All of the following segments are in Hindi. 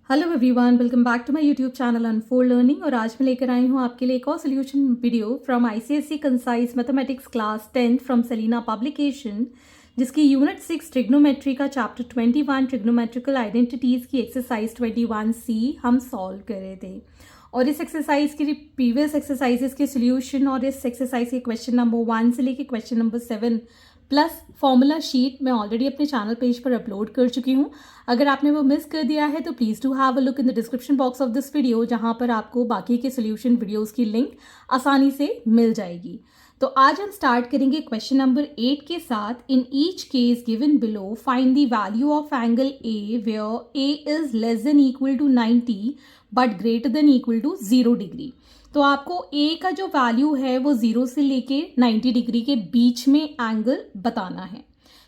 Hello everyone, welcome back to my YouTube channel unfold learning. और आज मैं लेकर आई हूँ आपके लिए एक और solution video from ICSE concise mathematics class 10th from Selina publication, जिसकी यूनिट 6 ट्रिग्नोमेट्री का चैप्टर 21 ट्रिग्नोमेट्रिकल आइडेंटिटीज़ की एक्सरसाइज 21C हम सॉल्व कर रहे थे। और इस एक्सरसाइज की प्रीवियस एक्सरसाइजेस के सोल्यूशन और इस एक्सरसाइज के क्वेश्चन नंबर 1 से लेकर question number 7 plus formula sheet मैं ऑलरेडी अपने चैनल पेज पर अपलोड कर चुकी हूँ। अगर आपने वो मिस कर दिया है तो please do have a look in the description box of this video, जहाँ पर आपको बाकी के सोल्यूशन वीडियोस की लिंक आसानी से मिल जाएगी। तो आज हम स्टार्ट करेंगे क्वेश्चन नंबर 8 के साथ। In each case given below find the value of angle A where A is less than equal to 90 but greater than equal to 0 degree. तो आपको ए का जो वैल्यू है वो 0 से लेके 90 डिग्री के बीच में एंगल बताना है।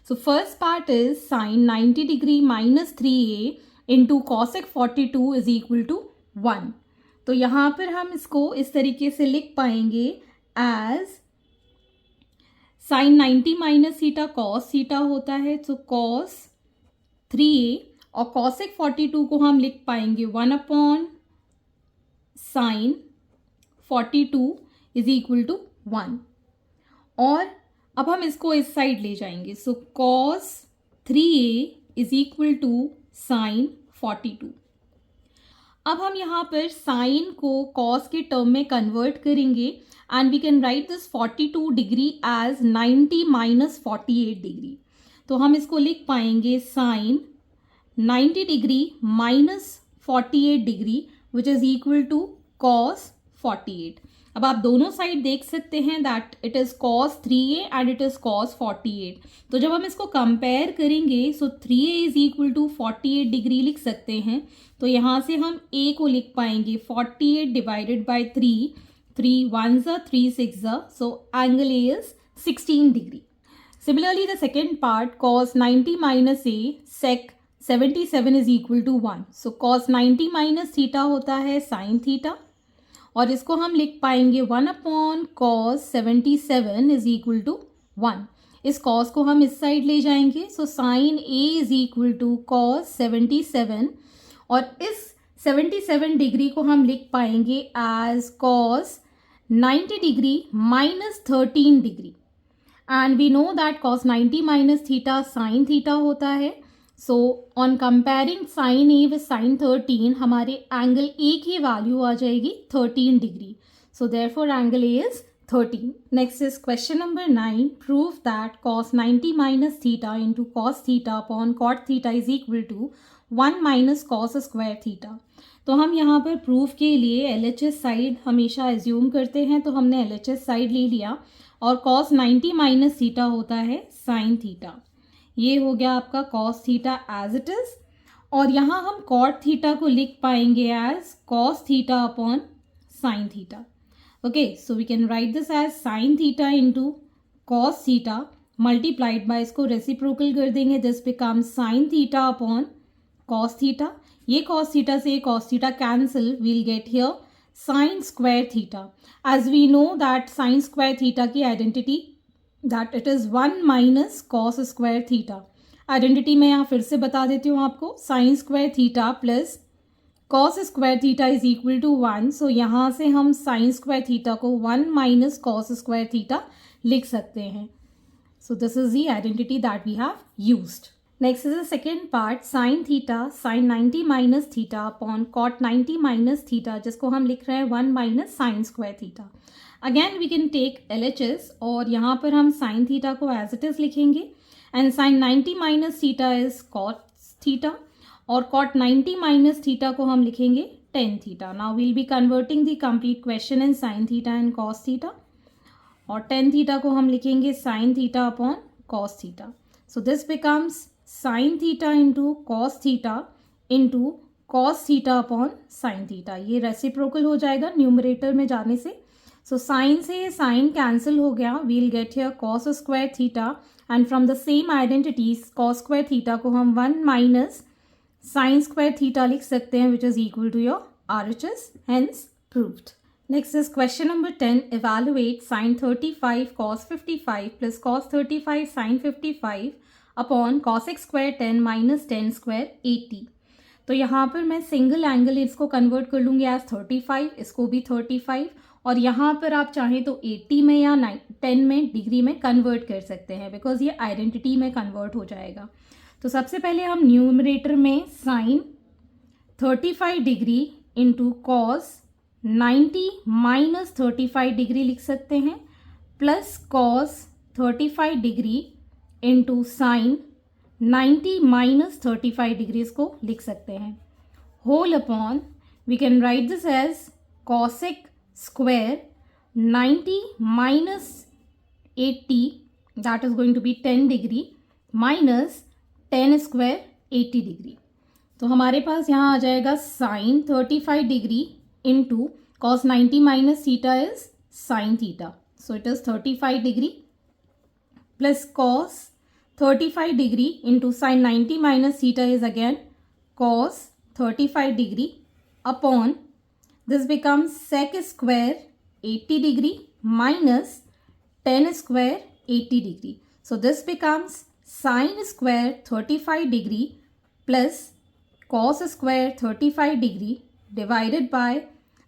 So first part is sine 90 degree minus 3a into cosec 42 is equal to 1। तो यहाँ पर हम इसको इस तरीके से लिख पाएंगे as sine 90 minus theta cos theta होता है, तो कॉस 3a, और कॉसेक 42 को हम लिख पाएंगे 1 upon sine 42 is equal to 1। और अब हम इसको इस साइड ले जाएंगे, so cos 3a is equal to sine 42। अब हम यहाँ पर साइन को कॉस के टर्म में कन्वर्ट करेंगे and we can write this 42 degree as 90 minus 48 degree. तो हम इसको लिख पाएंगे sine 90 degree minus 48 degree which is equal to cos 48। अब आप दोनों साइड देख सकते हैं that it is cos 3a and it is cos 48। तो जब हम इसको कंपेयर करेंगे so 3a is equal to 48 degree लिख सकते हैं। तो यहाँ से हम a को लिख पाएंगे 48 divided by 3 1 3 6, so angle a is 16 degree. Similarly the second part cos 90 minus a sec 77 is equal to 1। So cos 90 minus theta होता है साइन थीटा, और इसको हम लिख पाएंगे 1 upon cos 77 is equal to 1। इस कॉस को हम इस साइड ले जाएंगे, so sine A is equal to cos 77, और इस 77 डिग्री को हम लिख पाएंगे as cos 90 degree minus 13 degree. And we know that cos 90 minus theta sine theta होता है। So on comparing sine A with sine 13, हमारे एंगल ए की वैल्यू आ जाएगी 13 degree. So therefore angle A is 13। Next is question number 9। Prove that cos 90 minus theta into cos theta upon cot theta is equal to 1 minus cos square theta. तो हम यहाँ पर प्रूफ के लिए LHS साइड हमेशा एज्यूम करते हैं, तो हमने LHS साइड ले लिया, और cos 90 माइनस थीटा होता है साइन थीटा। ये हो गया आपका cos theta as it is, और यहाँ हम cot थीटा को लिख पाएंगे as cos theta upon sine theta. Okay, so we can write this as sine theta into cos theta multiplied by, इसको रेसिप्रोकल कर देंगे, this become sine theta upon cos theta. ये cos थीटा से cos theta cancel, we'll get here sine square theta. As we know that sine square theta की identity that it is 1 minus cos square theta. Identity मैं यहाँ फिर से बता देती हूँ आपको, sine square theta plus cos square theta is equal to 1। So यहाँ से हम साइन स्क्वायर थीटा को 1 माइनस कॉस स्क्वायर थीटा लिख सकते हैं। So this is the identity that we have used. Next is the second part, sine theta sine 90 minus theta upon cot 90 minus theta, जिसको हम लिख रहे हैं 1 minus sine square theta. Again we can take LHS, और यहाँ पर हम साइन थीटा को एज इट इज लिखेंगे, and sine 90 minus theta is cot theta, और कॉट 90 माइनस थीटा को हम लिखेंगे tan theta. Now we'll be converting the complete question in sine theta and cos theta, और टेन थीटा को हम लिखेंगे sine theta upon cos theta. So this becomes sine theta into cos theta into cos theta upon sine theta. ये रेसिप्रोकल हो जाएगा न्यूमरेटर में जाने से, सो साइन से साइन कैंसिल हो गया, we'll get here cos square theta, and from the same identities cos square theta को हम 1 माइनस साइन स्क्वायर थीटा लिख सकते हैं, which is equal to your RHS, hence proved. Next is question number 10। Evaluate sine 35 cos 55 plus cos 35 sine 55 upon cosec square 10 minus 10 square 80। तो यहाँ पर मैं सिंगल एंगल इसको कन्वर्ट कर लूँगी एज 35, इसको भी 35, और यहाँ पर आप चाहें तो 80 में या 10 में डिग्री में कन्वर्ट कर सकते हैं, बिकॉज ये आइडेंटिटी में कन्वर्ट हो जाएगा। तो सबसे पहले हम न्यूमरेटर में sine 35 degree into cos 90 minus 35 degree लिख सकते हैं, plus cos 35 degree into sine 90 minus 35 degrees को लिख सकते हैं। Whole upon we can write this as cosec square 90 minus 80 that is going to be 10 degree minus 10 square 80 degree. तो हमारे पास यहाँ आ जाएगा sine 35 degree into cos 90 minus theta is sine theta, so it is 35 degree plus cos 35 degree into sine 90 minus theta is again cos 35 degree upon this becomes sec square 80 degree minus 10 square 80 degree. So this becomes sin square 35 degree plus cos square 35 degree divided by,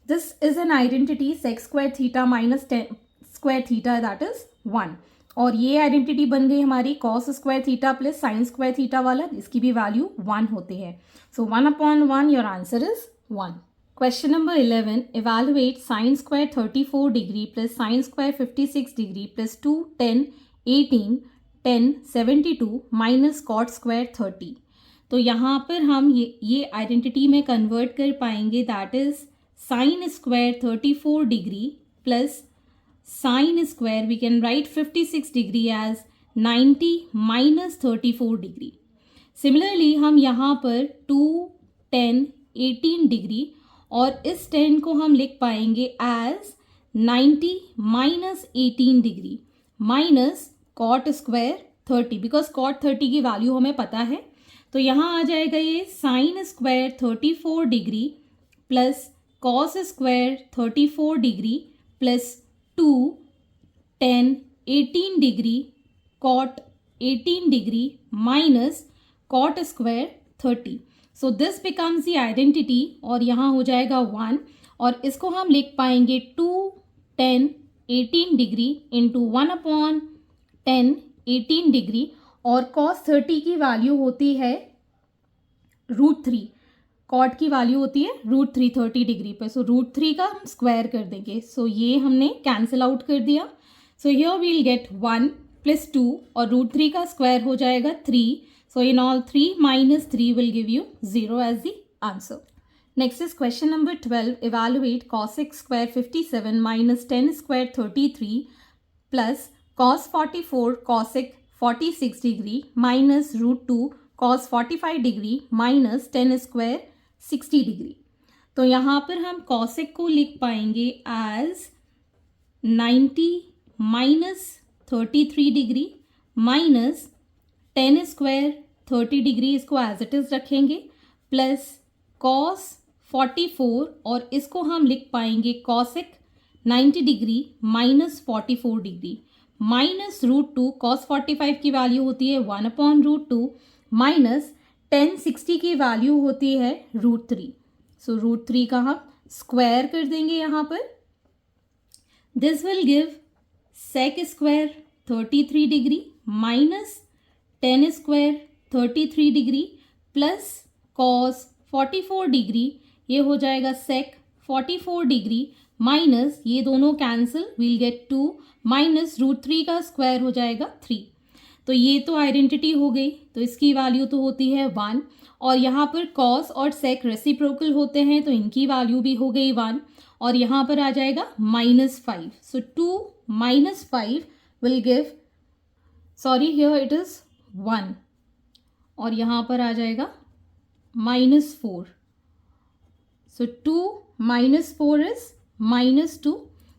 this is an identity sec square theta minus 10 square theta, that is 1. और ये आइडेंटिटी बन गई हमारी cos square theta plus sin square theta वाला, इसकी भी वैल्यू 1 होती है। So 1/1, your answer is 1. Question number 11, evaluate sin square 34 degree plus sin square 56 degree plus 2, 10, 18, 10, 72 minus cot square 30. तो यहाँ पर हम ये आइडेंटिटी में कन्वर्ट कर पाएंगे, that is sine square 34 degree plus sine square we can write 56 degree as 90 minus 34 degree. Similarly हम यहाँ पर 2, 10, 18 डिग्री और इस 10 को हम लिख पाएंगे as 90 minus 18 degree minus cot square 30, because cot 30 की वैल्यू हमें पता है। तो यहाँ आ जाएगा ये sine square 34 degree plus cos square 34 degree plus 2, 10, 18 degree cot 18 degree minus cot square 30। So this becomes the identity और यहाँ हो जाएगा 1, और इसको हम लिख पाएंगे 2, 10, 18 डिग्री इंटू 1/10 18 डिग्री, और cos 30 की वैल्यू होती है √3, कॉट की वैल्यू होती है √3 30 डिग्री पे। सो √3 का हम स्क्वायर कर देंगे, सो ये हमने कैंसिल आउट कर दिया। सो हियर वील गेट 1 + 2 और √3 का स्क्वायर हो जाएगा 3। So in all 3 minus 3 will give you 0 as the answer. Next is question number 12. Evaluate cosec square 57 minus 10 square 33 plus cos 44 cosec 46 degree minus √2 cos 45 degree minus 10 square 60 degree. तो यहाँ पर हम cosec को लिख पाएंगे as 90 minus 33 degree minus 10 square 30 degree, इसको एज इट इज़ रखेंगे, प्लस कॉस 44 और इसको हम लिख पाएंगे cosec 90 degree minus 44 degree minus √2, cos 45 की वैल्यू होती है 1/√2 माइनस 10 60 की वैल्यू होती है √3। सो √3 का हम स्क्वायर कर देंगे यहाँ पर। This will give sec square 33 degree minus 10 square 33 degree plus cos 44 degree, ये हो जाएगा सेक 44 डिग्री माइनस ये दोनों कैंसिल, विल गेट 2 माइनस √3 का स्क्वायर हो जाएगा 3। तो ये तो आइडेंटिटी हो गई, तो इसकी वैल्यू तो होती है 1, और यहाँ पर कॉस और सेक रेसिप्रोकल होते हैं तो इनकी वैल्यू भी हो गई 1, और यहाँ पर आ जाएगा -5। सो 2 - 5 will give, sorry here it is 1, और यहाँ पर आ जाएगा -4। सो 2 - 4 is -2।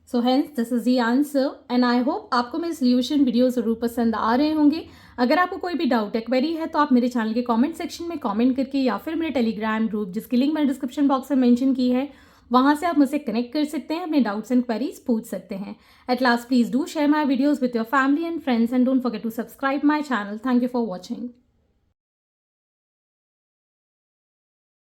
So hence this is the answer, and I hope आपको मेरे सॉल्यूशन वीडियो ज़रूर पसंद आ रहे होंगे। अगर आपको कोई भी डाउट या क्वेरी है तो आप मेरे चैनल के कमेंट सेक्शन में कमेंट करके, या फिर मेरे टेलीग्राम ग्रुप जिसकी लिंक मैंने डिस्क्रिप्शन बॉक्स में मेंशन की है, वहाँ से आप मुझसे कनेक्ट कर सकते हैं, अपने डाउट्स एंड क्वेरीज पूछ सकते हैं। At last please do share my videos with your family and friends, and don't forget to subscribe my channel. Thank you for watching.